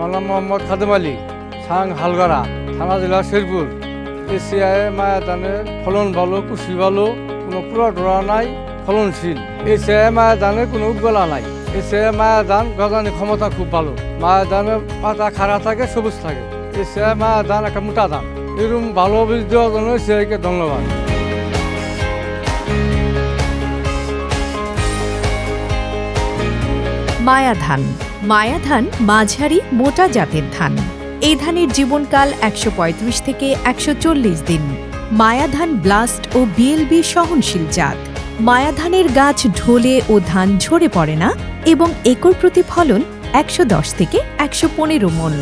আমার নাম মোহাম্মদ খাদেম আলী, সাং হালগারা, থানা জেলা শেরপুর। এশিয়ায় মায়া ধানের ফলন ভালো, কুশি ভালো, কোনো পুরা ডোরা নাই, ফলনশীল। এশিয়ায় মায়া ধানের কোনো উজ্জ্বলা নাই। এশিয়ায় মায়া ধান গজানি ক্ষমতা খুব ভালো। মায়া ধানের পাতা খাড়া থাকে, সবুজ থাকে। এশিয়ায় মায়া ধান একটা মোটা ধান। এরকম ভালো বীজ দেওয়ার জন্য এশিয়াকে ধন্যবাদ। মায়া ধান। মায়া ধান মাঝারি মোটা জাতের ধান। এই ধানের জীবনকাল ১৩৫ থেকে ১৪০ দিন। মায়া ধান ব্লাস্ট ও বিএলবি সহনশীল জাত। মায়া ধানের গাছ ঢলে ও ধান ঝরে পড়ে না এবং একর প্রতি ফলন ১১০ থেকে ১১৫ মণ।